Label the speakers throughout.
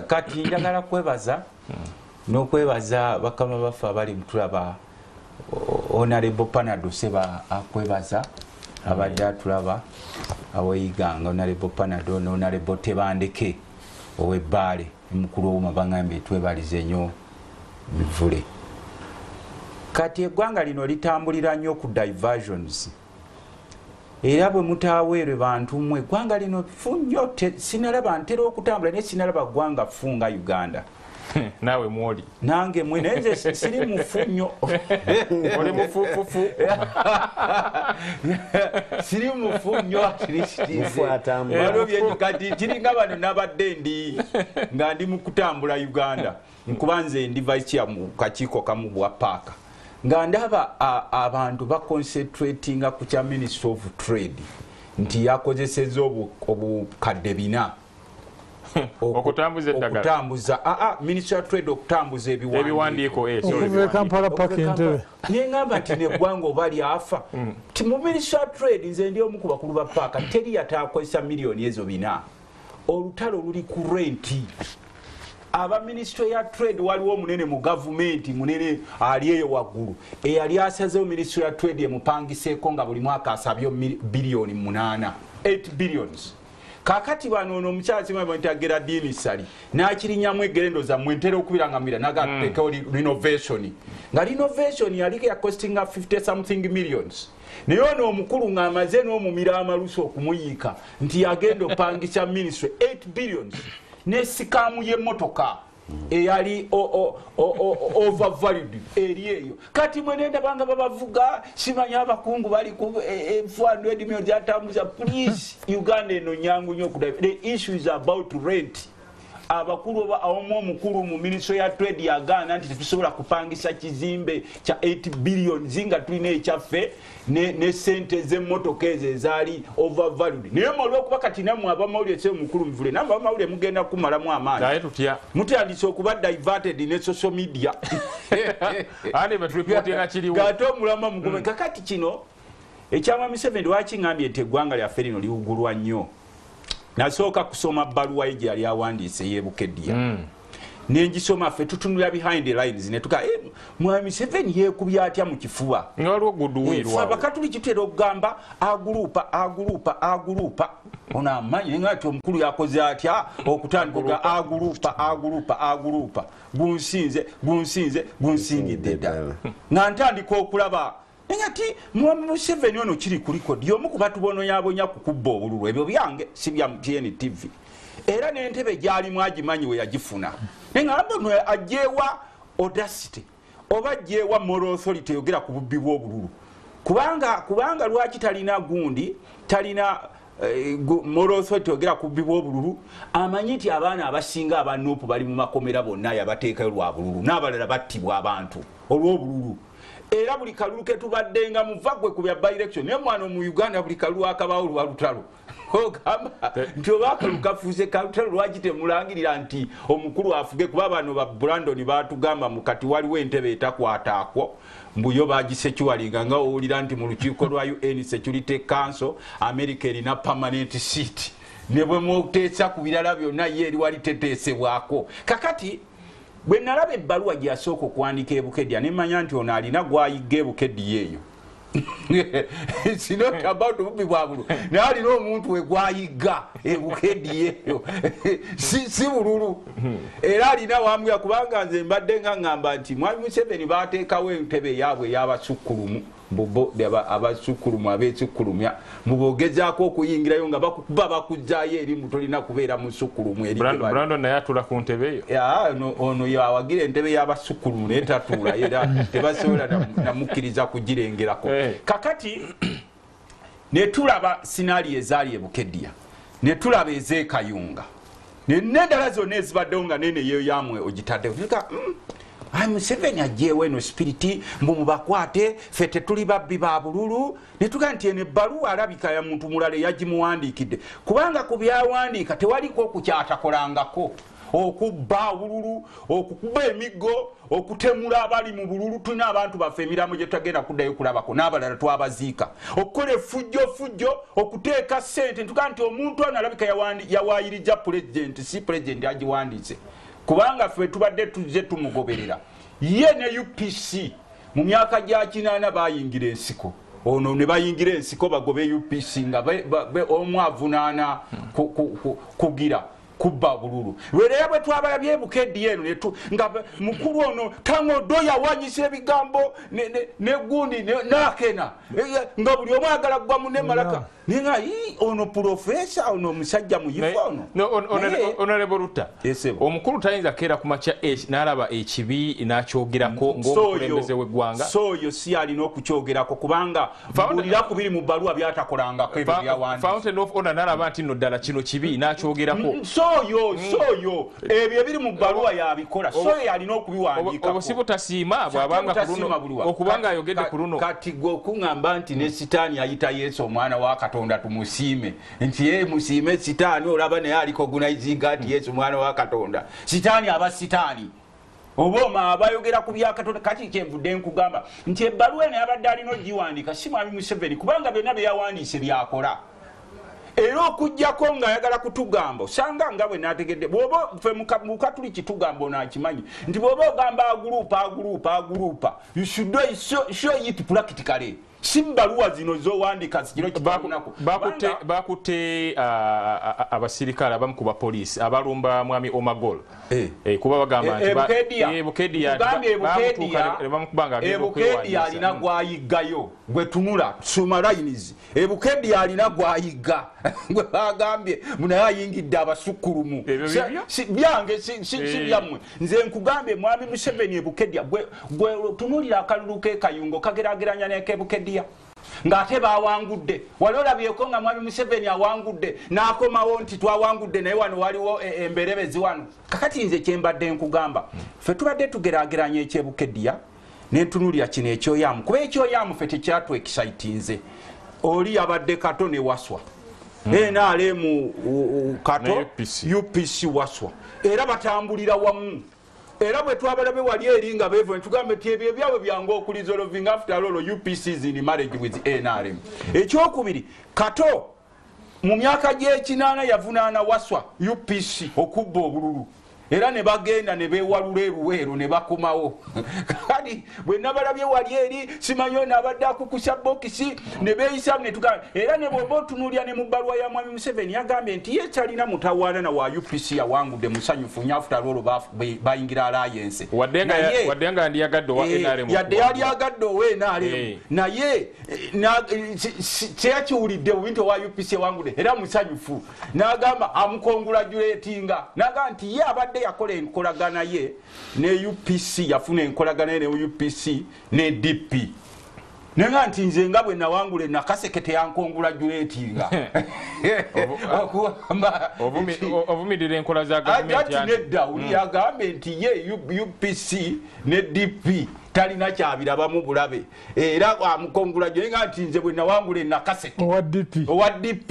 Speaker 1: Kati njagala kwebaza n'okwebaza bakama baffe abali mutulaba Honorable Panado Seba akwebaza abadde atulaba aweyiganga Honorable Panado n'Honorable Tebandeke ow'Ebbaale mukulu w'Omabangambye twebalize nnyo bivule. Kati eggwanga lino litambulira nnyo ku diversions era bwe mutaweerwe bantu mmwe eggwanga lino ffun sinalaba ntera okutambula naye sinalaba ggwanga ffunga Uganda.
Speaker 2: Nawe mwoli
Speaker 1: nange mwe nenze siri mufu nnyo
Speaker 2: oli mufufufu
Speaker 1: siri mufu nnyo kati kiringa bano nabadde ndi nga ndi mu kutambula Uganda nkuba nze ndi vice chair mu kakiiko kamu bwa paaka nga ndaba abantu baconcentratinga ku kya Ministry of Trade nti yakozeseza obukadde bina
Speaker 2: okutambuza eddagala
Speaker 1: okutambuza Ministry of Trade okutambuza
Speaker 2: ebiwandiiko
Speaker 3: Kampala Park Entebbe
Speaker 1: nengamba nti neggwanga oba lyafa ti mu Ministry of Trade nze ndi omu ku bakulu ba paaka teri yatakozesa miliyoni ezo bina olutalo luli ku renti aba Ministry ya Trade waliwo omunene mu gavumenti munene ali eyo waggulu eyali asazeewo Ministry ya Trade emupangiseeko nga buli mwaka asabye biliyoni 8 billions. Kakati bano ono omukyala kimwe bantagera dini sali n'akirinyamu egerendo za mwentera okubirangamira nagateka renovation nga renovation yali ya costing 50 something millions naye ono omukulu ng'amaze n'omumira amaluso okumuyiika nti yagenda opangisa ministry 8 billions n'esikamu y'emmotoka eyali overvalued eri eyo kati mwenenda banga babavuga simanya abakungu bali ku 400 million zatambuza please Uganda eno nyangu nnyo kuda the issue is about rent abakulu awomu omukulu mu Ministry ya Trade yagana nti tusobola kupangisa kizimbe kya 8 billion zinga tulina ekyaffe ne sente z'emmotoka ezo ezaali overvalued naye molwa okuba kati namwe abamawulire se mukulu mvule namba abamawulire mugenda kumalamu amaanyi mutandise okuba diverted ne social media
Speaker 2: ane batreportinga kiriwo
Speaker 1: gato omulama mugume kakati kino ekyama Museveni wakingambye nti eggwanga lyaffe lino liwugulwa nnyo nasooka kusoma bbaluwa ye gyali awandiise yeebukeddiya nengisoma ffe tutunula behind the lines netuka mwami Museveni yeekubye atya mu kifuba
Speaker 2: nga waliwo guduwirwa
Speaker 1: abakatuliki tutera okugamba agulupa ono amanyi nga ati omukulu yakoze atya okutandika agulupa gunsingidde ddala nga ntandika okulaba ngati mwami Museveni ono kiri kuliko dyomu kuba tubononyabonya kukubba obululu ebyo byange si bya TNTV era n'entebe gyali mwagimanyi we yagifuna ngamba no ajewa audacity oba ajewa moral authority yogera ku bubbi bw'obululu kubanga lwaki talina gundi talina moral authority yogera ku bubbi bw'obululu amanyi nti abaana abasinga abanupu bali mu makomera bonna yabateekayo lwa bululu n'abalala battibwa abantu olw'obululu era buli kalulu ketubaddenga muvagwe ku bya by-election naye mwana mu Uganda buli kalulu akabaawo lwa lutalo ogamba nti oba akalulu kafuuse kalutalo lwaki temulangirira nti omukulu afuge kuba bano ba Brandon baatugamba mukati waliwo entebe etakwataakwo mbuyo bagisekiwalinga nga owulira nti mu lukiiko lwa UN Security Council America erina permanent seat ne bwe muteesa ku birala byonna ye eri wali teteesebwako kakati bwe nalaba ebbaluwa gyasooka okuwandika ebukedya ne manya nti ono alina gwayigga ebukedya eyo it's not about bubbi bwabulu naye alina omuntu we gwayigga ebukedya eyo si bululu era alina wambuya kubanga nze mbadde nga ngamba nti mwami Museveni baateekawo entebe yaabwe ey'abasukkulumu abasukkulumu abeesukkulumya mubogezaako okuyingirayo nga bakuba bakujjaayo eri mutolina kubeera mu sukkulumu eri
Speaker 2: Brandon naye atula ku ntebe eyo
Speaker 1: ono yawagira entebe y'abasukkulumu naye tatuula era tebasobola namukkiriza kugirengerako kakati ne tulaba sinaali ezaali ebukedya ne tulaba ez'ekayunga n'endala zonna ezibaddewo nga nene yeyo yamwe ogitaddewo Museveni ajeewo eno spiriti mbu mubakwate ffe tetuli babbi ba bululu ne tuga nti eno ebbaluwa alabika ya muntu mulala yagimuwandiikidde kubanga ku byawandiika tewaliko okukyatakolangako okubba bululu okukuba emigo okutemula abali mu bululu tuna abantu baffe emiramo gye tutagenda kuddayo kulabako n'abalala twabaziika okukola effujjo okuteeka ssente ntuga nti omuntu ono alabika yawaayirija pulezidenti si pulezidenti agiwandiise kubanga ffe tubadde tuzze tumugoberera ye ne UPC mu myaka gya 80 bayingira ensiko ono ne bayingira ensiko bagobe UPC nga omwavunaana kugira kubba bululu wereya bwe twabalabye Bukeddi eno nga mukulu ono tangodo yawanyisa ebigambo ne gundi nakena nga buli omu agala gwa munne malaka ninga ono profesa ono musajja muyifono
Speaker 2: Honorable Lutta omukulu tayinza kera ku macha n'alaba ekibi n'akyogerako ng'omukulembeze w'eggwanga
Speaker 1: soyo si alina okukyogerako kubanga bulira kubiri mu bbaluwa byatakolangako ebyo byawandika
Speaker 2: Fountain of Honor n'alaba nti nno ddala kino kibi n'akyogerako
Speaker 1: soyo ebyo ebiri mu bbaluwa yabikola soyo yalina okubiwandiika
Speaker 2: obo si butasiima bw'abanga ku luno okubanga ayogedde ku luno
Speaker 1: kati gwe okuŋŋamba nti ne sitaani ayita Yesu omwana wa Katonda tumusiime nti ye musiime sitaani olaba naye aliko gunayizinga nti Yesu mwana wa Katonda sitaani aba sitaani oboma abayogera ku bya Katonda kati kyenvudde nkugamba nti ebbaluwa eno yabadde alina ogiwandiika si mwami Museveni kubanga byonna bye yawandiise byakola era okujjako nga ayagala kutugamba osanga nga bwe nategedde bw'oba ffe mu Katuliki tugamba onakimanyi nti bw'oba ogamba agurupa you should show it practically simbaluwa zino zowandika zikiro kibakunako
Speaker 2: bakutte abasirikale abamu ku bapoliisi abalumba mwami Omagol kuba bagamba nti Bukeddi
Speaker 1: alina gwayiggayo gwe tunula suma lines Bukeddi alina gwayigga gwe bagambye munaye ayingidde abasukkulumu byange si byammwe nze nkugambye mwami Museveni Bukeddi gwe tunulira akalulu k'ekayungo kagerageranya n'ek'Bukeddi ng'ate bawangudde wali olabyeko nga mwami Museveni awangudde n'akomawo nti twawangudde naye wano waliwo emberebezi wano kakati nze kyembadde nkugamba ffe tubadde tugeraageranya eky'Bukeddi n'entunulira kino ekyoyaamu kuba ekyoyaamu ffe tekyatwekisaitinze oli yabadde Kato ne Waswa NRM Kato UPC Waswa era batambulira wamu era bwe twabalabe wali eri nga bevo ntugambe ti ebyo byabwe byangu okulizolving after all UPC is in marriage with NRM ekyokubiri Kato mu myaka gy'ekinaana yavunaana Waswa UPC okubba obululu era ne bagenda ne beewalula eruweero ne bakomawo kadi bwe nabalabye wali eri simanyo n'abadde akukusa bokisi ne beeyisamu ne tugamba era ne bw'oba otunuulira ne mu bbaluwa ya mwami Museveni yagambye nti ye talina mutawaana wa UPC yawangudde musanyufu nnyo after all bayingira alliance
Speaker 2: wadde nga yandiyagadde owa NRM
Speaker 1: yadde yali agadde owa NRM naye kyeyakiwulidde obintu owa UPC yawangudde era musanyufu n'agamba amukongulajuleetinga n'agamba nti ye abadde yakola enkolagana ye ne UPC yafuna enkolagana ye ne UPC ne DP nenga nti nze nga bwe nawangule nakasekete yankongulajuleetinga
Speaker 2: ovumirira enkola za gavumenti
Speaker 1: nedda uli yagambe nti ye UPC ne DP talina kyabirabamu bulabe era amukongulajule nga nti nze bwe nawangule nakaseke owa DP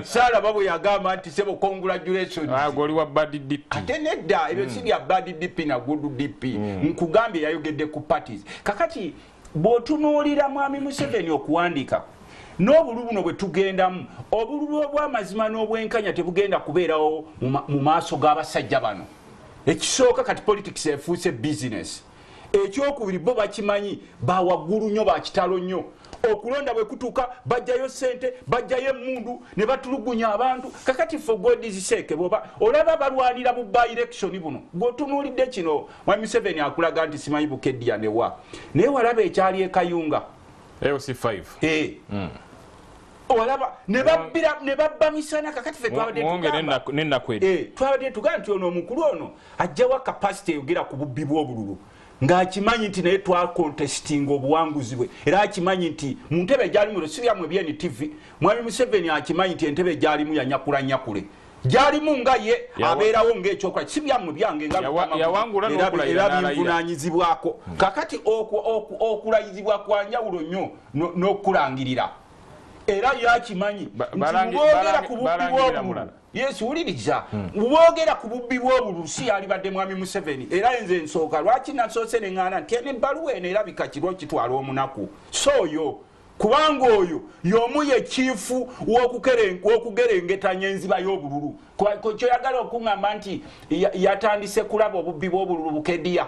Speaker 1: salaba bwe yagamba nti sebo congratulations
Speaker 2: oli wa bad DP
Speaker 1: ate nedda ebyo si bya bad DP na good DP nkugambye yayogedde ku parties kakati bw'otunuulira mwami Museveni okuwandiika n'obululu buno bwe tugendamu obululu obw'amazima n'obwenkanya tebugenda kubeerawo mu maaso g'abasajja bano ekisooka kati politics efuuse business ekyokubiri bo bakimanyi bawaggulu nnyo bakitalo nnyo okulonda bwe kutuuka bajjayo ssente bajjayo emmundu ne batulugunya abantu kakati for God's sake boba olaba balwanira mu by election buno ng'otunuulidde kino mwami Museveni akulaga nti simanyi Bukeddi yanewa naye walaba ekyali ekayunga
Speaker 2: AOC5
Speaker 1: olaba ne babba misana kakati ffe twabadde tugamba nti ono omukulu ono ajjawa capacity eyogera ku bubbi bw'obululu ng'akimanyi nti naye twakontestinga obuwanguzi bwe era akimanyi nti mu ntebe gyalimu si byamwe BNTV mwami Museveni akimanyi nti entebe gyalimu nyakule gyalimu nga ye abeerawo ng'ekyokola si byammwe byange era binvunaanyizibwako kakati okulayizibwa kwa njawulo nnyo n'okulangirira era yakimanyi nti bwogera ku bubbi bw'obululu yes uliriza ubogera ku bubbi bw'obulusi alibadde mwami Museveni era enze nsooka lwaki nasoose ne ŋŋaana nti n'ebbaluwa eno erabika kirwa kitwala omunaku sooyo kubanga oyo y'omu ye chifu w'okugerengetanya enziba y'obululu kyoyagala okuŋŋamba nti yatandise kulaba obubbi bw'obululu bukedya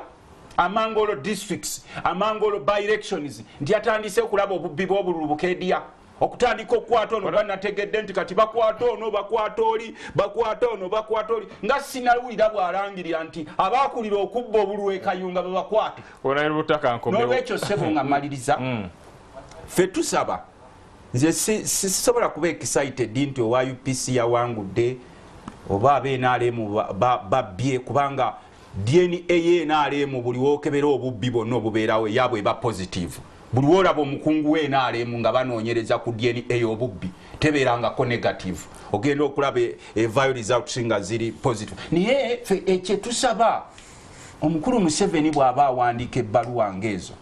Speaker 1: Amangolo districts Amangolo by elections nti yatandise kulaba obubbi bw'obululu bukedya okutandika okukwata ono bannategedde nti kati bakwata ono bakwata oli nga sinawulira bw'alangirira nti abaakulira okubba obululu e Kayunga babakwate n'olwekyo ssebo nga maliriza ffe tusaba nze sisobola kuba excited nti owa UPC yawangudde oba ab'NRM babbye kubanga DNA y'NRM buli wookebera obubbi bonna obubeerawo yaabwe eba positive buli woolaba omukungu w'NRM nga banoonyereza ku DNA obubbi tebeerangako negative ogenda okulaba evaayo results nga ziri positive naye ekye tusaba omukulu Museveni bw'aba awandiika ebbaluwa ng'ezo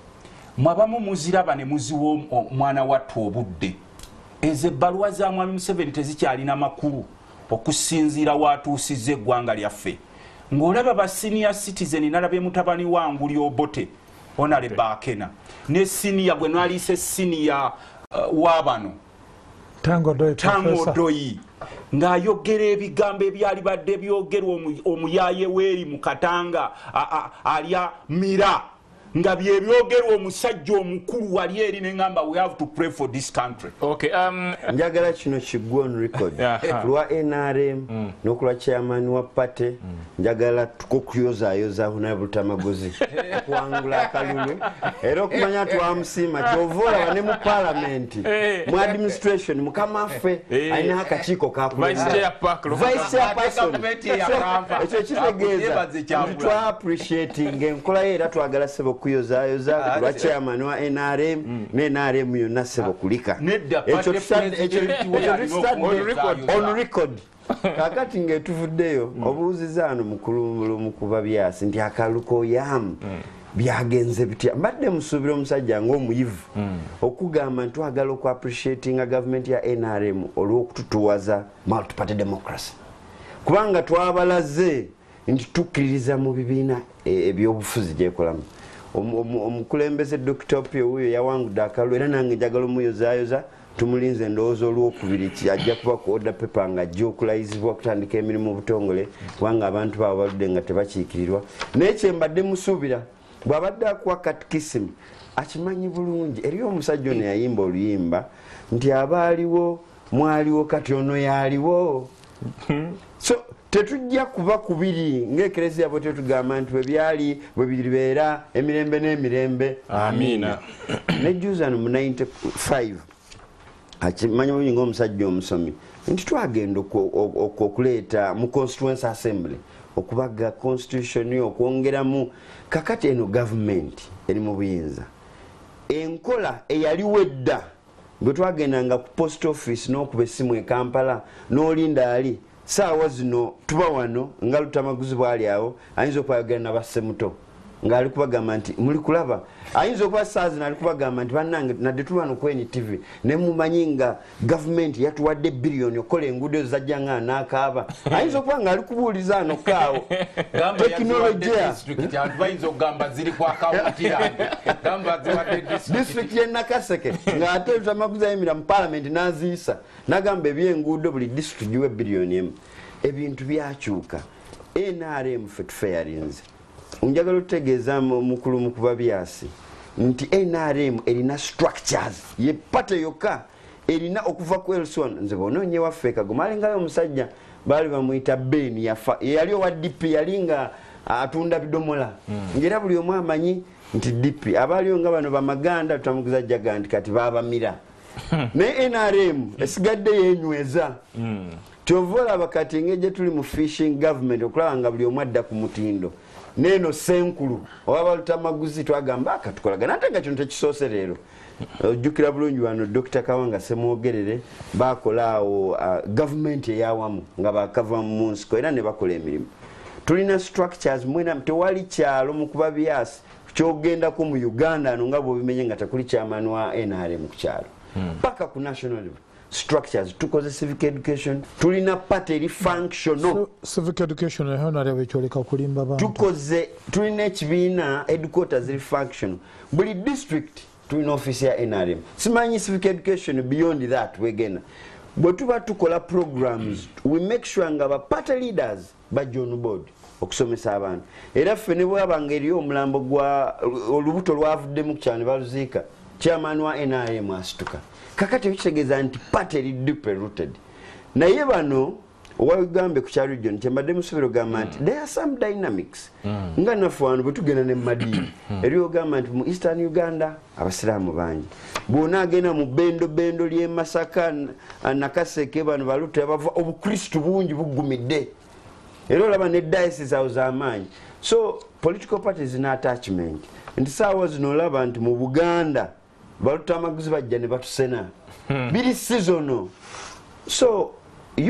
Speaker 1: mwabamu muziraba ne muziwa omwana wattu obudde ezo ebbaluwa za mwami Museveni tezikyalina makulu okusinziira watuusizza eggwanga lyaffe ng'olaba ba senior citizen nalabye mutabani wangu Lyobote onale Bakena ne senior gwe naliise senior wabano Tango Doyi ng'ayogera ebigambo ebyali badde byogerwa omuyaye weeri mu Katanga alya mira nga byebyogerwa omusajja omukulu wali eri neŋŋamba we have to pray for this country.
Speaker 2: Okay,
Speaker 4: njagala kino kiggwe on record lwa NRM n'okulwa chairman wa party njagala tukukuyozaayoza Honorable Luttamaguzi okuwangula akalulu era okumanya twamusiima kyovoolaba ne mu parliament mu administration mukama affe alina akakiiko vice chairperson ekyo kitegeeza twa appreciating enkola ye era twagala sebo okuyozaayoza lwa chairman wa NRM ne NRM yonna sebo kulika ekyo on record kakati ng'etuvuddeyo obuuzizaano mukulu mukuba byasi nti akaluko yamu byagenze bitya mbadde musuubira omusajja ng'omuyivu okugamba nti twagala oku appreciatinga government ya NRM olw'okututuwaza multi-party democracy kubanga twabalaze nti tukkiririza mu bibiina ebyobufuzi gyekolamu omukulembeze Dr. Opio huyo yawangudde akalulu era nange njagala omuyozaayoza tumulinze endowooza olwokubiri ajja kuba ku order paper nga ajja okulayizibwa kutandika emirimu obutongole kubanga abantu baabo baludde nga tebakiikirirwa naye kyembadde musuubira bw'abadde akuwa katikisimu akimanyi bulungi eriyo omusajja ono yayimba oluyimba nti abaaliwo mwaliwo kati ono yaaliwo so tetujja kuba kubiri ng'ekereziya bwe tetugamba nti bwe biribeera emirembe n'emirembe
Speaker 2: amina
Speaker 4: nejjuzano mu 95 akimanya bulungi ng'omusajja omusomi nti twagenda okuleeta mu constituency assembly okubaga constitution okwongeramu kakati eno government eri mu buyinza enkola eyaliwo edda bwe twagendanga ku post office n'okuba essimu e Kampala n'olinda ali saawa zino tuba wano nga Luttamaguzi bwali awo ayinza okwayogera na bassemuto ng'ali kubagamba nti muli kulaba ayinza okuba saa zino ali kubagamba nti bannange nadde tuli wano ku NTV ne mumanyi nga gavumenti yatuwadde biliyoni okukola enguudo ezo zajja nga anaakaaba ayinza okuba ng'ali kubuuliza ano kaawo tekinologiya disitulikiti y'e Nakaseke ng'ate Luttamaguzi ayimira mu palamenti n'aziisa n'agamba ebyenguudo buli disitulikiti giwe biliyoni emu ebintu byakyuka NRM fe tufayarinze njagala otutegeeza mukulu mukuba byasi nti NRM erina structures ye pate yokka erina okuva ku Elson nze bonoonye waffe Kagoma alingayo omusajja baali bamuyita Ben yafa yali owa DP yalinga atunda bidomola ngera buli omu amanyi nti DP abaaliyo nga bano bamaganda Luttamaguzi ajjaga nti kati baabamira ne NRM esigadde yenyweza kyovola bakati ngeje tuli mu fishing government okulaba nga buli omu adda ku mutindo neno senkulu oba Luttamaguzi twagamba akatukolagana ate nga kino tekisoose leero ojjukira bulungi wano Dr. Kawanga semwogerere bakolaawo gavumenti eyawamu nga bakava mu nsiko era ne bakola emirimu tulina structures mwena tewali kyalo mu kuba byasi kyogendako mu Uganda ano nga bw'obimenye nga tekuli chairman wa NRM ku kyalo paka ku national level structures tukoze civic education tulina party functional
Speaker 3: civic education eho nalebe kyoleka kulimba bantu
Speaker 4: tukoze tulina ekibiina headquarters functional buli district tulina office ya NRM simanyi civic education beyond that wegena bwe tuba tukola programs we make sure nga ba party leaders bajja on board okusomesa abantu era ffe ne bwabanga eriyo omulambo gwa olubuto lwavudde mu kyane baluziika chairman wa NRM asituka kakati ekitegeeza nti party deeply rooted naye bano owagambe ku kyalo region kyembadde musubiro gamba nti there are some dynamics nga naffe wano bwe tugenda ne madiini eriyo gamba nti mu eastern Uganda abasiraamu bangi bwona agenda mu bendo ly'e Masaka Nakaseke bano balute bava obukristu bungi bugumidde era olaba ne diocese awo z'amaanyi so political parties na attachment nti saawa zino olaba nti mu Buganda Luttamaguzi bajja ne batusena biri seasonal so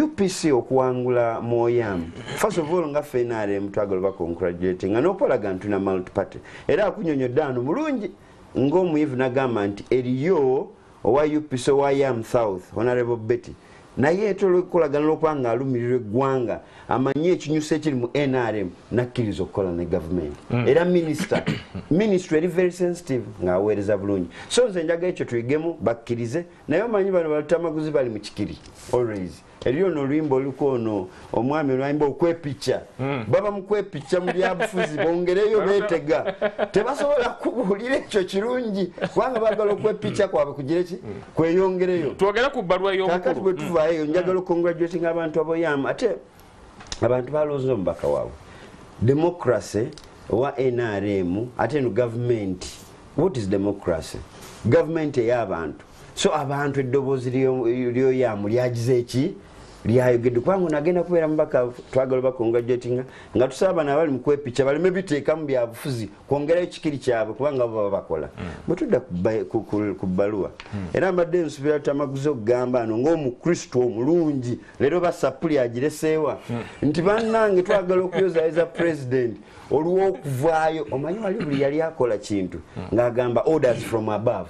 Speaker 4: UPC okuwangula Moyam first of all nga FNRM twagala bakongratulating nga nopolaga ntuna multi party era akunyonyodde ano mulungi ng'omuyivu nagamba nti eriyo owa UPC owa Yam South Honorable Betty naye etolokolagana lwokubanga alumirira eggwanga amanye ekinyusa ekiri mu NRM nakkiriza okukola ne government era ministry eri very sensitive ng'aweereza bulungi so nze njaga ekyo tuyigemu bakkirize naye omanyi bano Luttamaguzi bali mu kikiri always eriyo n'oluyimba oluko ono omwami olwayimba okwepicca baba mu kwepicca mu byabufuzi bongereyo beetega tebasobola kubuulira ekyo kirungi kubanga baagala okwepicca kwabwe kugira ki kweyongereyo
Speaker 2: twogera ku bbaluwa y'omukulu
Speaker 4: kakati bwe tuvaayo njagala okongratulating abantu aboyamu ate abantu balooza omubaka waabwe democracy wa NRM ate no government what is democracy government ey'abantu so abantu eddoboozi lyoyamu lyagize eki lyayogedde kubanga nagenda kubeera mubaka twagala bakongratulating nga tusaba n'abali mu kwepicca baleme biteekamu byabufuzi kwongerayo ekikiri kyabwe kubanga baba bakola bwe tudda ku bbaluwa era mbadde nsubira Luttamaguzi okugamba ano ng'omukristo omulungi leero basapuli agireseewa nti bannange twagala okuyozayiza president olw'okuvaayo omanyi wali buli yali akola kintu ng'agamba orders from above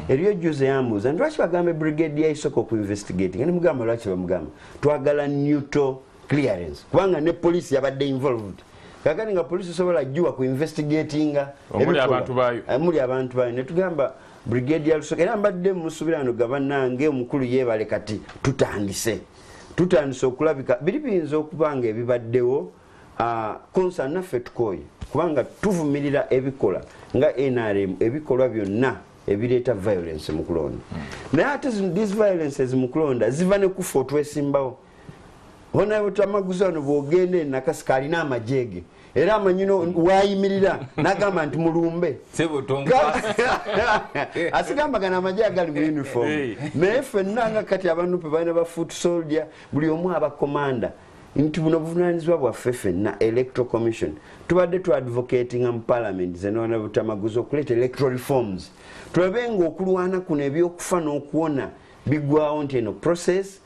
Speaker 4: eriyo juze yambuuza nti lwaki bagambe brigadier isoko ku investigating ne mugamba lwaki bamugamba twagala neutral clearance kubanga ne police yabadde involved kakati nga police sobola jjuwa ku investigatinga
Speaker 2: omuli abantu bayo ne tugamba brigadier isoko era mbadde musubirano gabanange omukulu yeebale kati tutandise okulabika biri biyinza okubanga ebibaddewo concern naffe tukoye kubanga tuvumirira ebikola nga NRM ebikolwa byonna ebireeta violence mu kulonda naye ate these violences mu kulonda ziva ne kufa otwesimbawo Honorable Luttamaguzi ono bw'ogenda e Nakaseke alina amajege era amanyino waayimirira n'agamba nti mulumbe asigambagana amagye agali mu uniform naye ffenna nga kati abantu balina ba foot soldier buli omu abakomanda nti buno buvunaanyizibwa bwaffe ffenna electoral commission tubadde tuadvocatinga mu parliament ze Honorable Luttamaguzi okuleeta electoral reforms tulabe ng'okulwana kuno ebyokufa n'okuwona biggwawo nti eno process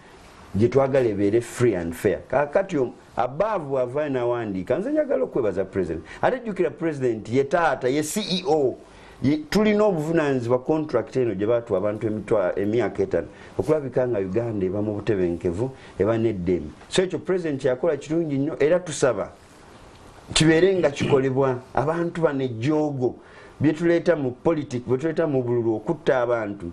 Speaker 2: gye twagala ebeere free and fair kakati abaavu avaayo n'awandiika nze njagala okwebaza president ate jjukira president ye taata ye CEO tulina obuvunaanyizibwa contract eno gye baatuwa abantu emyaka 5 okulabika nga Uganda eba mu butebenkevu eba n'eddembe so ekyo president yakola kirungi nnyo era tusaba kibeere nga kikolebwa abantu bano ejjoogo byetuleeta mu politics byetuleeta mu bululu okutta abantu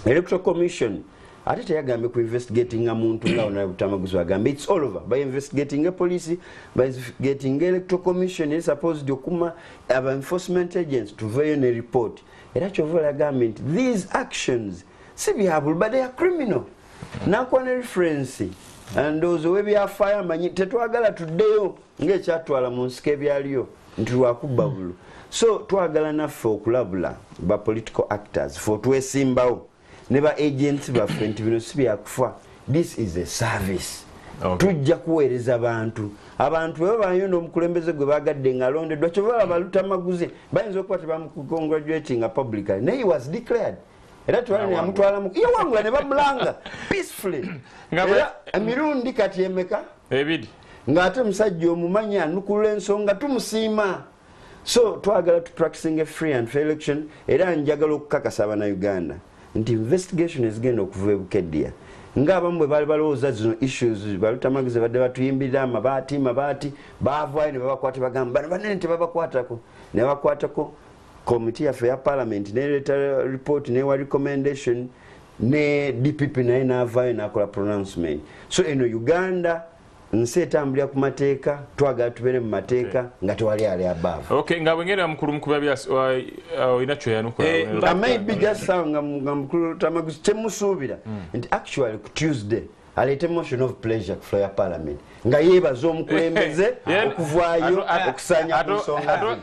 Speaker 2: electoral commission ate teyagambye ku investigating muntu nga Honorable Luttamaguzi agambe it's all over by investigating a police by investigating electoral commission is supposed to okuma aba enforcement agents to veil a report era chovola agambe nti these actions si byabulu but they are criminal nakwa ne reference and those we byafaayo amanyi tetwagala tuddeyo ng'ekyatwala mu nsiko ebyaliyo nti lwakubba bulu so twagala naffe okulabula ba political actors for twesimbawo ne ba agents baffe nti bino si byakufa this is a service tujja kuweereza abantu bwe babayo n'omukulembeze gwe bagadde nga alondeddwa kyovala Luttamaguzi bayinza okuba tebamukongratulatinga publicly naye he was declared era twalina yamutwalamu yawangula ne bamulanga peacefully era emirundi kati emeka ebiri
Speaker 4: ng'ate musajja omumanyi anukulula ensonga tumusiima so twagala tu practicing a free and fair election era njagala okukakasa Uganda
Speaker 2: nti investigation ezigenda okuva ebukedya ng'abamu bwe baali balowooza zino issues Luttamaguzi badde batuyimbirira amabaati baavaayo ne babakwata bagamba bano banene tebabakwatako ne bakwatako komiti yaffe ya parliament nereeta report newa recommendation ne DPP naye n'avaayo n'akola pronouncement. So eno Uganda nsi etambulira ku mateeka twagala tubeere mu mateeka nga tewali ali above.
Speaker 5: Okay, nga bwengera mukulu mukubya byas ina kyo yanukula.
Speaker 2: I might be just nga mukulu Luttamaguzi temusuubira nti actually ku Tuesday aleete motion of pleasure ku floor ya parliament nga yeebaza omukulembeze okuvaayo okusanya ku nsonga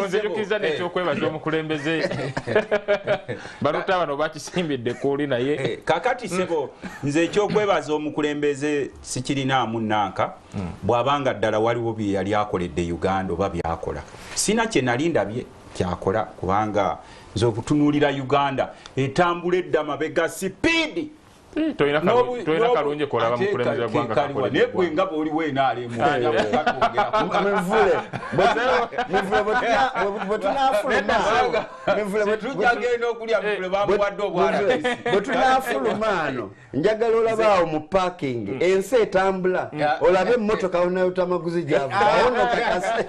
Speaker 5: onzejukiriza nekyokwebaza omukulembeze baluta bano bakisimbidde kuuli naye
Speaker 1: kakati sebo nze ekyokwebaza omukulembeze sikirinaamu nanka bw'abanga ddala waliwo bye yali akoledde Uganda oba byakola sina kye nali ndabye kyakola kubanga nze okutunuulira Uganda etambula edda mabega sipiidi
Speaker 5: toina kalunje kola bamukulembeza gwanga kakola
Speaker 1: ne gwenga boli wena ale mu
Speaker 2: mvule
Speaker 1: tujagenda okulya mvule bamuwadde obwala
Speaker 2: bwetunafulumano njagala olabaawo mu parking ensi etambula olabe emmotoka ona Luttamaguzi gyavaaonokakase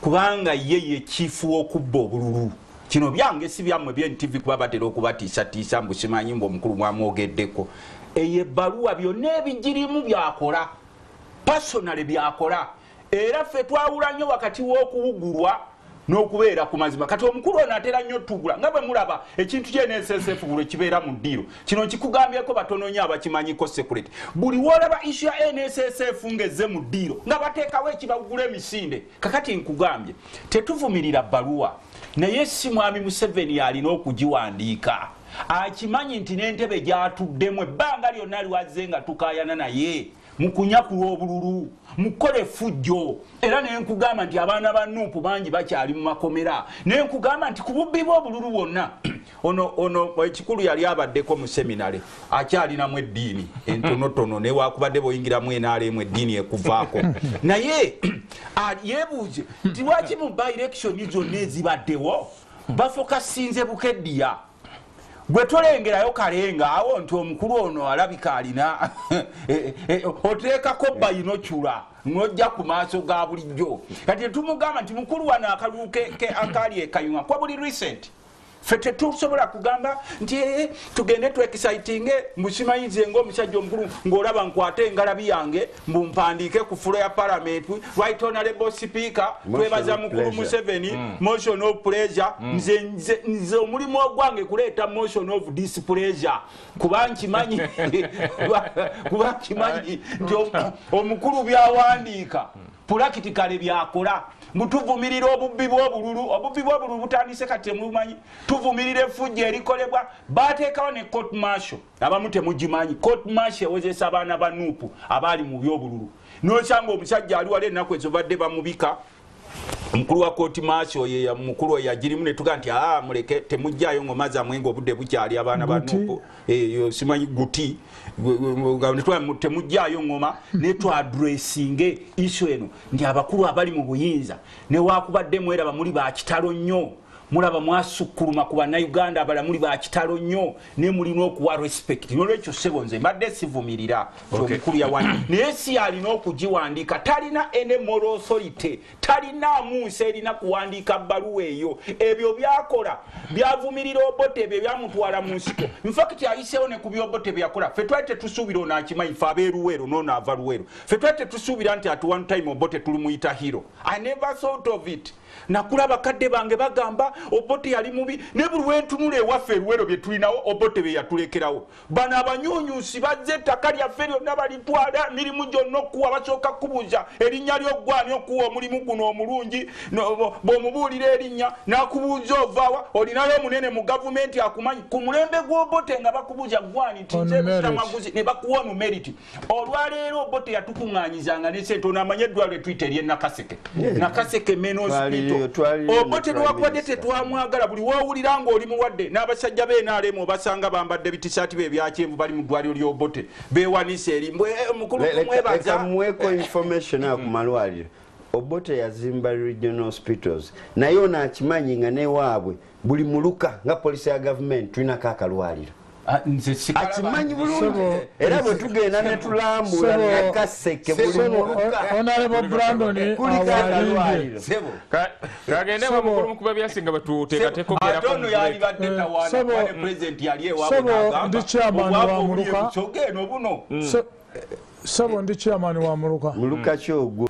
Speaker 1: kubanga ye chifu okubba obululu kino byange si byammwe BNTV kuba batera okubatiisatiisa mbu simanyi mbu omukulu mwamwogeddeko eyo ebbaluwa byonna ebigirimu byakola personale byakola era ffe twawula nnyo wakati w'okuwugulwa n'okubeera ku mazima kati omukulu ono atera nnyo tugula nga bwe mulaba ekintu ky'NSSF buli kibeera mu ddiiro kino nkikugambyeko batono nnyo abakimanyiko security buli woolaba issue ya NSSF ng'ezze mu ddiiro nga bateekawo ekibagula emisinde kakati nkugambye tetuvumirira bbaluwa naye si mwami Museveni alina okugiwandiika akimanyi nti n'entebe gyatuddemu ebbanga lyonna liwazze nga tukayana naye mukunyakula obululu mukole fujjo era nenkugamba nti abaana ba Nuupu bangi bakyali mu makomera nenkugamba nti ku bubbi bw'obululu bwonna ono ekikulu yali abaddeko mu seminare akyalinamu eddiini entonotono newakubadde boyingiramu enaalemu eddiini ekuvaako naye yeebuuze nti lwaki mu by-election zonna ezibaddewo bafokasinze bukeddiya gwe tolengerayo kalenga awo nti omukulu ono alabika alina oteekako bayino kyula n'ojja ku maaso ga bulijjo kati tumugamba nti mukulu wano akaluke akali ekayunga kwa buli recent ffe tetusobola kugamba nti tugende twexcitinge musimanyize ng'omusajja omukulu ng'olaba nkwate engalabi yange mbumpandiike ku fulo ya parliament right honorable speaker twebaza mukulu Museveni motion of pleasure nze omulimu ogwange kuleeta motion of displeasure kuba nkimanyi nti omukulu byawandiika practically byakola mutuvumirira obubbi bw'obululu butandise kati temumanyi tuvumirire effujjo erikolebwa bateekawo ne court martial abamu temugimanyi court martial ewozesa abaana ba Nuupu abaali mu by'obululu n'osanga omusajja ali wali ennaku ezo badde bamubika omukulu wa court martial ye mukulu yagirimu ne tuga nti muleke temujjaayo ngoma zammwe ng'obudde bukyali abaana ba Nuupu eyo simanyi guti temujjaayo ngoma ne twadressinge issue eno nti abakulu abali mu buyinza ne wakubadde mweraba muli ba kitalo nnyo mulaba mwasukkuluma ku bannayuganda abala muli ba kitalo nnyo ne mulina okuwa respect nolwekyo ssebo nze mbadde sivumirira omukulu yawandi naye si alina okugiwandiika talina ene moral authority talinaamu nsi erina kuwandiika bbaluwa eyo ebyo byakola byavumirira Obote ebyo byamutwala mu nsiko infact ayiseewo ne ku by'Obote byakola ffe twali tetusuubira ono akimanyi ffe abeeruweero n'ono ava luweero ffe twali tetusuubira nti at one time Obote tulimuyita hero. I never thought of it. Nakula bakadde bange bagamba Obote yali mubi ne buli wentunula ewaffe eruwero bye tulinawo Obote be yatulekerawo bano abanyunyusi bazze ettaka lyaffe lyonna balitwala mirimu gyonna okuwa basooka kubuuza erinnya ly'oggwani okuwa omulimu guno omulungi bw'omubuulira erinnya n'akubuuza ovaawa olinayo omunene mu gavumenti akumanyi ku mulembe gw'Obote nga bakubuuza ggwani ti nze Luttamaguzi ne bakuwa onu meriti olwaleero Obote yatukuŋŋaanyizanga ne sente onamanye eddwaliro etuyita ery'e Nakaseke Nakaseke menos Obote nowakubadde tetwamwagala buli wowulira ng'oli muwadde n'abasajja b'enaalemu obasanga bambadde bitisaati be ebyakyenvu bali mu ddwaliro ly'Obote beewanise eri mukulu tumwebaza
Speaker 2: muweko information ku malwaliro Obote yazimba regional hospitals naye ono akimanyi nga newaabwe buli muluka nga polisi ya gavumenti tulinako akalwaliro akimanyi bulungi era bwe tugenda ne tulambula nakaseke
Speaker 3: Honorable Brandon awalinde
Speaker 5: kagende mukulu mukuba byasinga batuteekateeka
Speaker 1: atono yali badde tawana president yali ewaabwe
Speaker 3: ndi chairman wa Muluka
Speaker 1: sogeno buno
Speaker 3: sabo ndi chairman wa
Speaker 2: Muluka kyogwo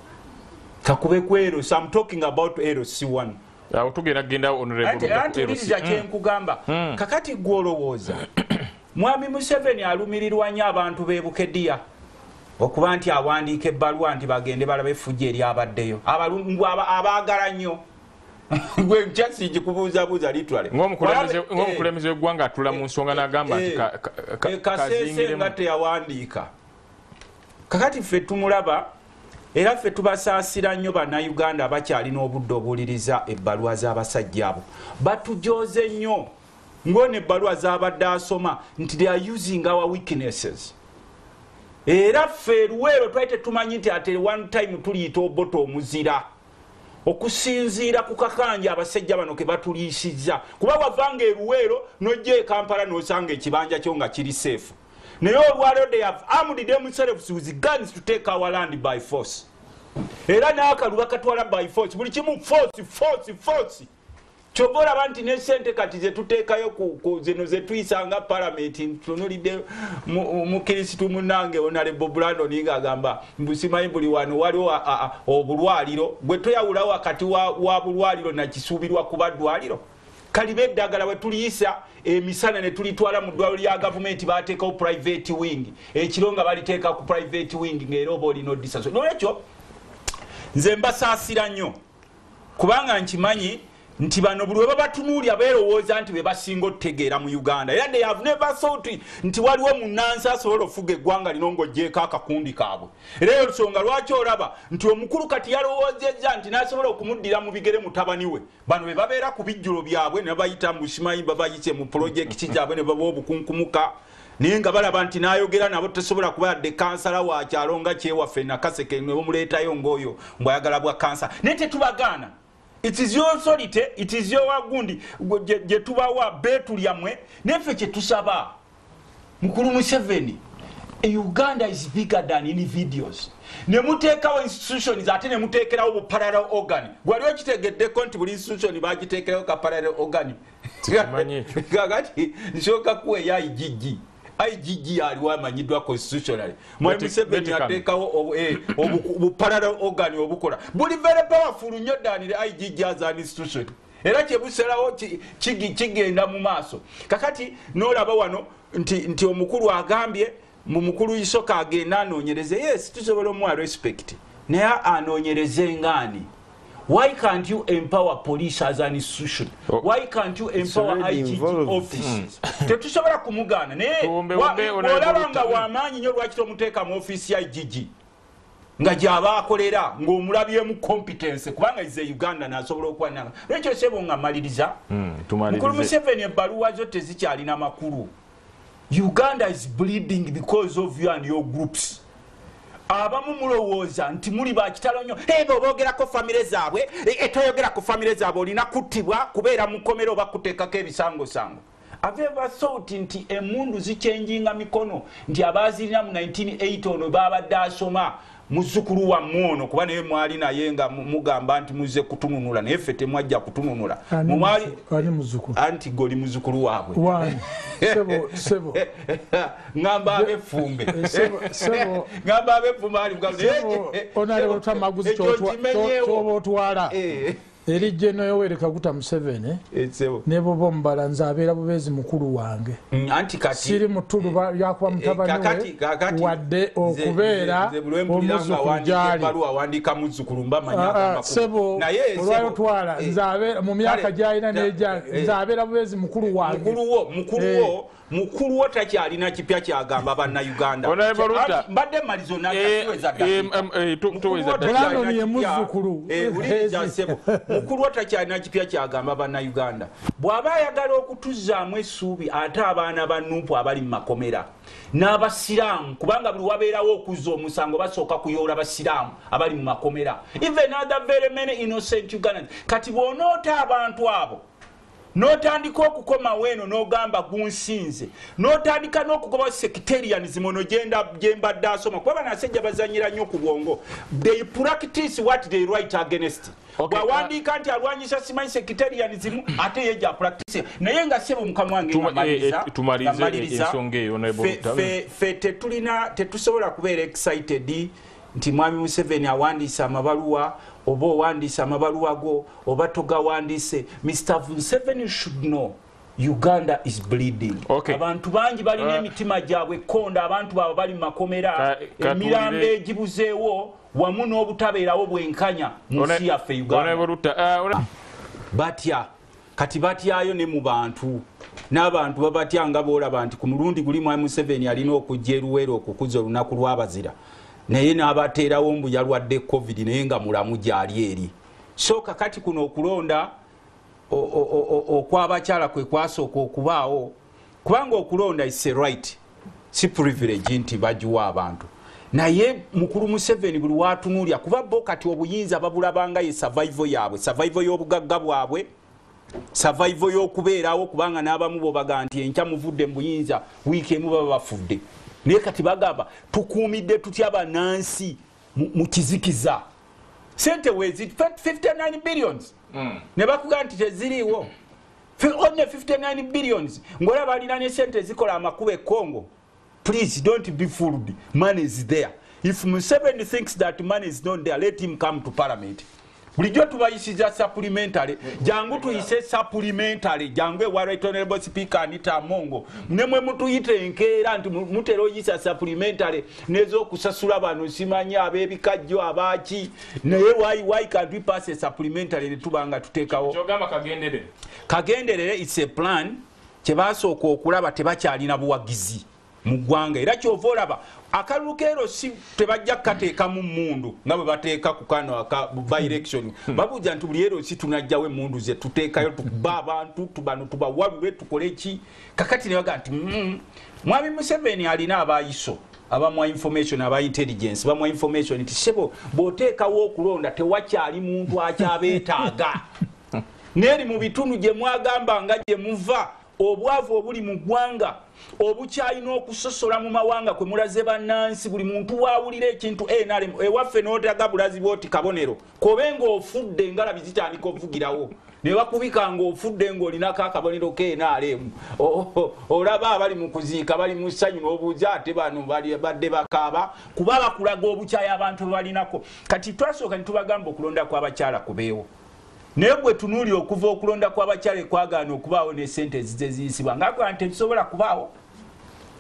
Speaker 1: kakube kwero, so I'm talking about LC1
Speaker 5: tugenda genda honorable
Speaker 1: ati kyenkugamba kakati gwolowooza mwami Museveni alumirirwa nnyo abantu b'Ebukedya okuba nti awandiika ebbaluwa nti bagende balabe effujjo eryabaddeyo abalungu abaagala nnyo gwe nkyasi gikubuuzabuuza litwale
Speaker 5: ng'omukulembeze w'eggwanga atula mu nsonga n'agamba nti
Speaker 1: kasese nga teyawandiika kakati ffe tumulaba era ffe tubasaasira nnyo bannayuganda abakyalina obudde obuwuliriza ebbaluwa z'abasajja abo batujooze nnyo ng'ono ebbaluwa z'abadde asoma nti they are using our weaknesses era ffe Luweero twali tetumanyi nti ate one time tuliyita oboto omuzira okusinziira ku kakanja abasajja bano ke batuliisizza kuba wavanga e Luweero n'ojja e Kampala n'osanga ekibanja kyo nga kiri safe naye olwaleero they have armed themselves with guns to take our land by force era n'akalu bakatwala by force buli kimu force kyova olaba nti n'esente kati zetuteekayo ku zino zetuyisanga palamenti ntunulidde mukirisitu munnange Honorable Brandon ng'agamba mbusimanyi buli wano waliwo obulwaliro gwe toyawulawo wakati wa bulwaliro nakisuubirwa kuba ddwaliro kalibe eddagala we tuliyisa emisana ne tulitwala mu ddwaliro lya gavumenti baateekawo private wing ekiro nga baliteeka ku private wing ng'era oba olina oddisaso n'olwekyo nze mbasaasira nnyo kubanga nkimanyi nti bano buli baba batunuulya beerowooza nti be basinga otutegeera mu Uganda era they have never thought nti waliwo munnansi asobola ofuga eggwanga lino ng'oggyeko akakundi kaabwe era eyo nsonga lwaki olaba nti omukulu kati yalowoozezza nti n'asobola okumuddira mu bigere mutabani we bano be babeera ku bijjulo byabwe ne bayita Mushimanyi babayise mu pulojekiti gyabwe ne baba obukunkumuka naye nga balaba nti n'ayogera nabo tesobola kuba yadde kansala wa kyalo nga kyewaffe nakaseke ne bamuleetayo ng'oyo mbwayagala bwa kansa naye tetubagaana. It is your authority, it is your wagundi gye tubawa beetu lyamwe neffe kye tusaba mukulu Museveni Uganda is bigger than any videos ne muteekawo institutions ate ne muteekerawo bu parallel organ gwali okitegeddeko nti buli institution bagiteekerawo ka parallel organ kakati nsooka kuwa eya IGG aliwa amanyiddwa constitutionally mwami Museveni ateekawo obu parallel organ obukola buli very powerful nnyo ddaanire IGG as an institution era kyebusalawo kigenda mu maaso kakati n'olaba wano nti omukulu agambye mu mukulu Isoka agenda anoonyereze yes tusobola omuwa respect naye anoonyereze ngaani. Why can't you empower police as an institution? Why can't you empower IGG offices? Tetusobola kumugana naye olaba nga wamaanyi nnyo lwaki tomuteeka mu office ya IGG nga gy'aba akolera ng'omulabyemu competence kubanga ize Uganda n'asobola okwananga lwekyo sebo nga maliriza mukulu Museveni ebbaluwa zo tezikyalina makulu. Uganda is bleeding because of you and your groups. Abamu mulowooza nti muli bakitalo nnyo bw'obogerako famire zaabwe toyogerako famire zaabwe olina kuttibwa kubeera mu kkomera oba kuteekako ebisangosango. Have ever thought nti emmundu zikyenjinga mikono nti abaazirina mu 1980 ono baabadde asoma muzzukulu wammwe ono kuba naye mwali naye nga mugamba nti muzze kutununula naye ffe temwajja kutununula anti goli muzzukulu waabwe
Speaker 3: sebo
Speaker 1: ngamba abefumbe ngamba abefumbe ali
Speaker 3: onale Luttamaguzi kyoba otwala eri General Yoweri Kaguta Museveni nebo bombala nze abeera bubeezi mukulu wange siri mutulu yakuba mutabani we wadde okubeera omuzzukulu gyali sebo olwayo twala nze abeera mu myaka gyalina n'egyange nze abeera bubeezi mukulu wange
Speaker 1: mukulu wo takyalina kipya kyagamba bannayuganda mbadde malizo
Speaker 3: Brandon ye muzzukulu
Speaker 1: mukulu wo takyalina kipya kyagamba bannayuganda bw'aba ayagala okutuzaamu essuubi ate abaana ba Nuupu abali mu makomera n'abasiraamu kubanga buli wabeerawo okuzza omusango basooka kuyoola basiraamu abali mu makomera even other very many innocent Ugandans kati bw'onoota abantu abo n'otandika okukoma weno n'ogamba gunsinze n'otandika n'okugoba sectarianism ono gyembadde asoma kuba banasajja bazanyira nnyo ku bwongo. They practice what they write against. Bwawandiika nti alwanyisa simanyi sectarianism ate ye gya practice naye nga sebo mukama wange
Speaker 5: tumaliriza ensonga eyo
Speaker 1: ffe tetusobola kubeera excited nti mwami Museveni awandiisa amabaluwa oba owandiisa amabaluwa go oba togawandiise. Mr. Museveni should know Uganda is bleeding. Abantu bangi balina emitima gyabwe konda abantu baabwe bali mu makomera emirambo egibuzeewo wamu n'obutabeerawo bwenkanya mu nsi yaffe Uganda. Batya kati batyayo ne mu bantu n'abantu babatya nga boolaba nti ku mulundi guli mwami Museveni alina okujja eruwero okukuza olunaku lw'abazira naye n'abateerawo mbu yalwadde covid naye nga mulamu gyali eri. So kakati kuno okulonda okwabakyala kwe kwasooka okubaawo kubanga okulonda is a right si privilege nti bagiwa abantu naye mukulu Museveni buli watunuulya kuba bo kati obuyinza babulabanga ye survival yaabwe survival y'obugagga bwabwe survival y'okubeerawo kubanga n'abamu bo baga nti enkya muvudde mu buyinza wiiki emu baba bafudde naye kati bagamba tukuumidde tutya bannansi mu kizikiza sente wezi 59 billions ne bakuga nti teziriiwo only 59 billions ng'olaba alina ne sente zikola amakuba e Congo. Please don't be fooled. Money is there. If Museveni thinks that money is not there, let him come to parliament. Bulijjo tubayisiza supplementary jangu tuyise supplementary jangu wa right honorable speaker Anita Amongo nemwe mutuyite enkeera nti mutero yisa supplementary nezo kusasula bano simanyi abebikajjo abaki naye why can't we pass a supplementary ne tubanga tutekawo
Speaker 5: kyogamba
Speaker 1: kagenderere it's a plan kyebasooka okulaba tebakyalina buwagizi mu ggwanga era kyova olaba akalulu keero si tebajja kukateeka mu mmundu nga bwe bateeka ku kano aka by election babuja nti buli ero si tunajjawo emmundu ze tuteekayo tukuba abantu tubano tubawalule tukole ki kakati ne baga nti mwami Museveni alina abayiso abamwa information aba intelligence bamwa information nti sebo bw'oteekawo okulonda tewakyali muntu akyabeetaaga neri mu bitundu gye mwagamba nga gye muva obwavu obuli mu ggwanga obukyalina okusosola mu mawanga kwe mulaze bannansi buli muntu waawulira ekintu NRM ewaffe n'otaga bulazi bwoti kabonero kobenga ofudde ngalabi zitandika okuvugirawo ne bakubika ng'ofudde ng'olinako akabonero k'NRM olaba abali mu kuziika bali mu ssanyu n'obuuza ate bano badde bakaaba kuba bakulaga obukyayi abantu balinako kati twasooka ne tubagamba okulonda kw'abakyala kubeewo naye bwe tunuuli okuva okulonda kw'abakyala kwagaana okubaawo ne sente eziziyisibwa ngaakola nti tezisobola kubaawo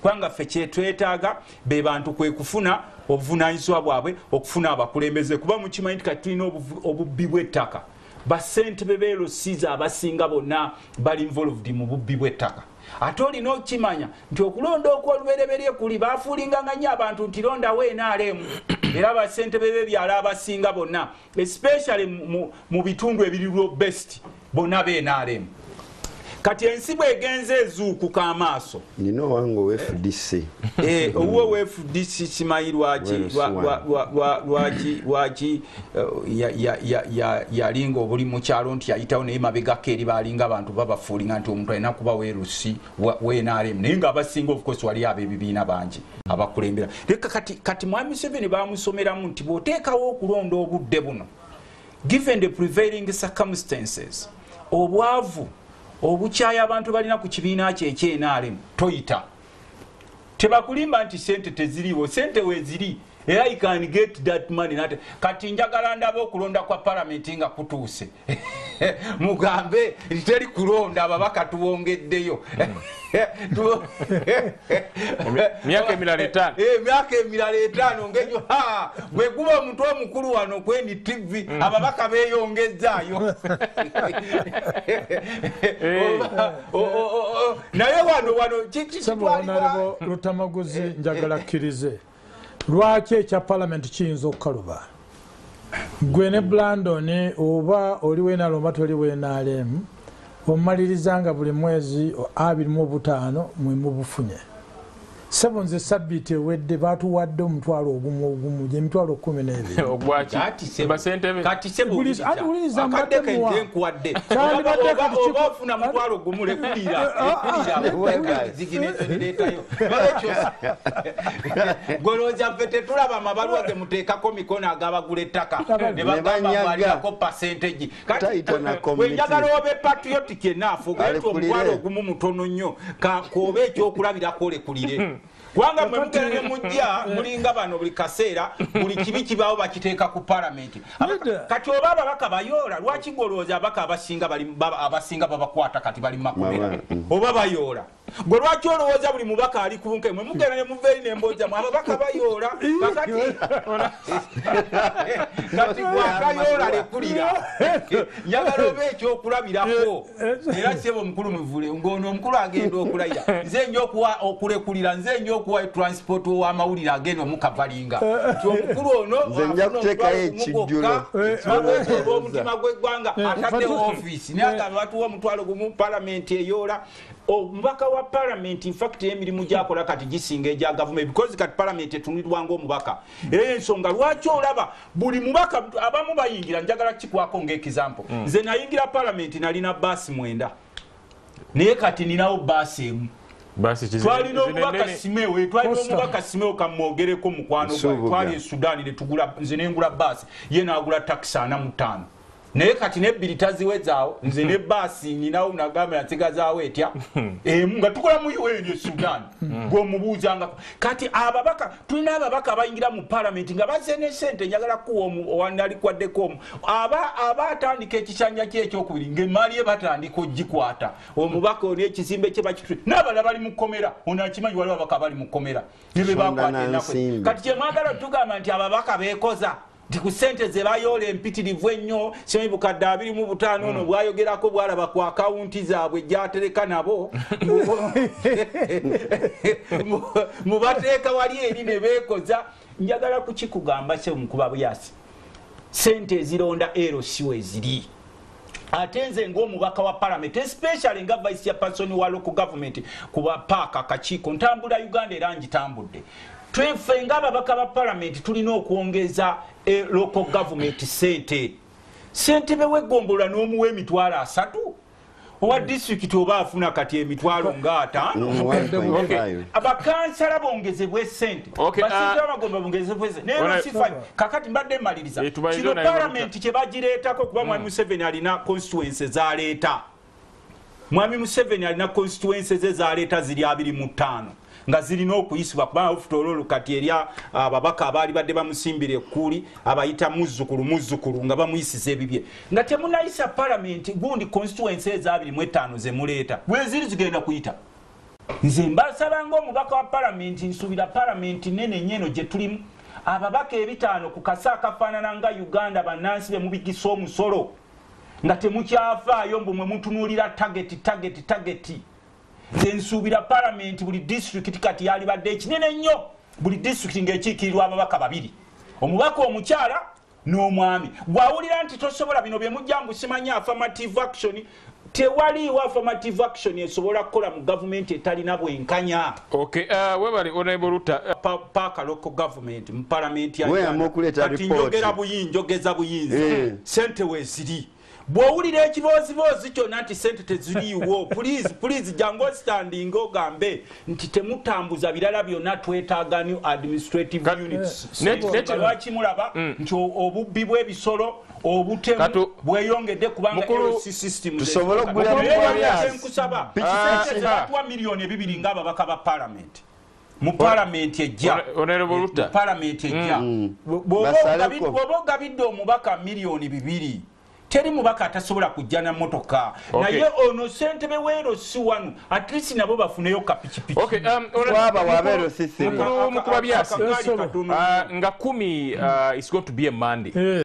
Speaker 1: kubanga ffe kyetwetaaga be bantu kwe kufuna obuvunaanyizibwa bwabwe okufuna abakulembeze kuba mukimanyi nti kati tulina obubbi bw'ettaka basente bebeerosiza abasinga bonna bali involved mu bubbi bw'ettaka ate olina okimanya nti okulonda okw'olubereberye kuli baafuulinganga nnyo abantu nti londawo NRM era basente bebebyala abasinga bonna especially mu bitundu ebiriwo best bonna b'NRM kati ensi bw'egenze ezuukuka amaaso
Speaker 2: nina owange owa FDC
Speaker 1: owuwo wa FDC simanyi lwaki yalinga obuli mu kyalo nti yayitawo naye mabegako eri balinga abantu babafuulinga nti omuntu alina kuba werusi w'NRM naye ng'abasinga of course wali ab'ebibiina bangi abakulembera kati mwami Museveni bamusomeramu nti bw'oteekawo okulonda obudde buno given the prevailing circumstances obwavu obukyayi abantu balina ku kibiina kye ekyenaalemu toyita tebakulimba nti sente teziriiwo sente weeziri era you can get that money kati njagala ndaba okulonda kwa palamenti nga kutuuse mugambe teri kulonda ababaka tuwongeddeyo
Speaker 5: myaka emirala 5
Speaker 1: myaka emirala 5 ngejo bwe guba omuntu omukulu wano kwendi TV ababaka beeyongezaayo naye wano
Speaker 3: kitwalibwa Luttamaguzi njagala kkirize lwaki ekya palamenti kiyinza okukaluba gwe ne Blandon oba oli w'enaala oba toli w'enaalemu omaliriza nga buli mwezi 25 mwe mubufunye Sebonze sabite wedde batuwadde omutwalo ogumu je mitwalo 12
Speaker 5: ogwachi basentebe
Speaker 1: kati sebonze
Speaker 3: uliza
Speaker 1: akadeke nkuwadde obafuna mutwalo gumu lekulira ziginetoletayo goloza fete tulaba amabaluwa ge muteekako mikono agabagula ettaka ne bagamba balirako percentage kati wenjagala obe patriotic enough ogete omutwalo ogumu mutono nnyo kobe ekyokulabirako olekulire Kwanga mwe mugende mujja mulinga bano buli kaseera buli kibi kibaawo bakiteeka ku parliament. Kati oba ababaka bayoola lwaki golooza abaka abasinga babakwata kati bali makomera oba bayoola gwe lwaki olowooza buli mubaka ali kunke mwe mugende ne muveeri n'embooza mu ababaka bayoola kati gwakayoola lekulira njagala oba ekyokulabirako era sebo omukulu muvule ng'ono omukulu agenda okulayira nze nja okulekulira nze nja okuwa transport w'amawulire agenda omukavalinga nti omukulu ono
Speaker 2: nze nja kuteekayo ekijjulo
Speaker 1: omutima gw'eggwanga atadde office naye agamba batuwa omutwalo gumu parliament eyoola omubaka wa parliament in fact emirimu gyakola kati gisinga egya government because kati parliament etunulirwanga omubaka era ensonga lwaki olaba buli mubaka abamu bayingira njagala kikwako ng'example nze nayingira parliament nalina baasi 9 naye kati ninawo baasi emu twalina omubaka simewe twalina omubaka simewe kamwogereko mukwano gwa twali e Sudan ne tugula nze nengula baasi ye naagula taxi 45 naye kati nebbiri taziwezaawo nze ne baasi ninawo nagamba yasigazaawo etya emu nga tukola mu UN e Sudan gw'omubuuzangako kati ababaka tulina ababaka abayingira mu parliament nga bazze ne ssente njagala kuwa owandalikwaddeko omu aba atandika ekisanja kye ekyokubiri ng'emmaali ye batandika ogikwata omubaka oli ekizimbe kye bakitule n'abalala bali mu kkomera ono akimanyi waliwo ababaka bali mu kkomera ne be bakwata ennaku kati kyemwagala tugamba nti ababaka beekoza ku sente ze bayoola empitirivu ennyo semi bukadde 25 ono bwayogerako bwalaba ku akawunti zaabwe gyatereka nabo mubateeka wali eri ne beekoza njagala kukikugamba se mukuba buyasi sente ezironda ero siwe eziri ate nze ng'omubaka wa parliament especially nga vice chairperson wa local government kuba paaka akakiiko ntambula Uganda era ngitambudde twefe nga ababaka ba parliament tulina okwongeza local government sente bewegombola n'omuwa emitwalo 3 owa district oba afuna kati emitwalo nga 5 abakansala bongezebwe sente basinga bagomba bongezebwe sente kakati mbadde maliriza kino parliament kye bagireetako kuba mwami Museveni alina constituency zaleeta mwami Museveni alina constituency ze zaleeta ziri 25 nga zirina okuyisibwa kubanga ofutololo kati eri ababaka abaali badde bamusimbire ekkuli abayita muzzukulu nga bamuyisiza ebibye nga temunayisa parliament gundi constituency eza 25 zemuleeta bweziri zigenda kuyita nze mbasaba ng'omubaka wa parliament nsuubira parliament nene nyeno gye tulimu ababaka 5 ku kasa akafaanana nga Uganda bannansi be mubigisa omusolo nga temukyafaayo mbu mwe mutunuulira target nsuubira parliament buli district kati yali badde ekinene nnyo buli district ng'ekiikirirwa ababaka 2 omubaka omukyala n'omwami gwawulira nti tosobola bino bye mujja mbu simanyi affirmative action tewaliiwo affirmative action esobola kukola mu gavumenti etalina bwenkanya
Speaker 5: webali honorable Lutta
Speaker 1: paaka local government mu parliament kati njogeza buyinza sente weeziri bw'owulira ekiboozibozi kyonna nti sente teziriiwo please jangu standing ogambe nti temutambuza birala byonna twetaaga new administrative units lwaki mulaba nti obubbi bw'ebisolo obutemu bweyongedde kubanga LC system
Speaker 2: tusobole okugula
Speaker 1: enkusaba sente zebatuwa miliyoni 2 ng'ababaka ba parliament mu parliament ejja parliament ejja bw'oba ogabidde omubaka miliyoni 2 teri mubaka atasobola kujja na motoka naye ono sentebe wero si wanu at least nabo bafuneyo kapikipiki
Speaker 2: twaba wabero sisi
Speaker 5: mukuba byasi nga 10 is going to be a Monday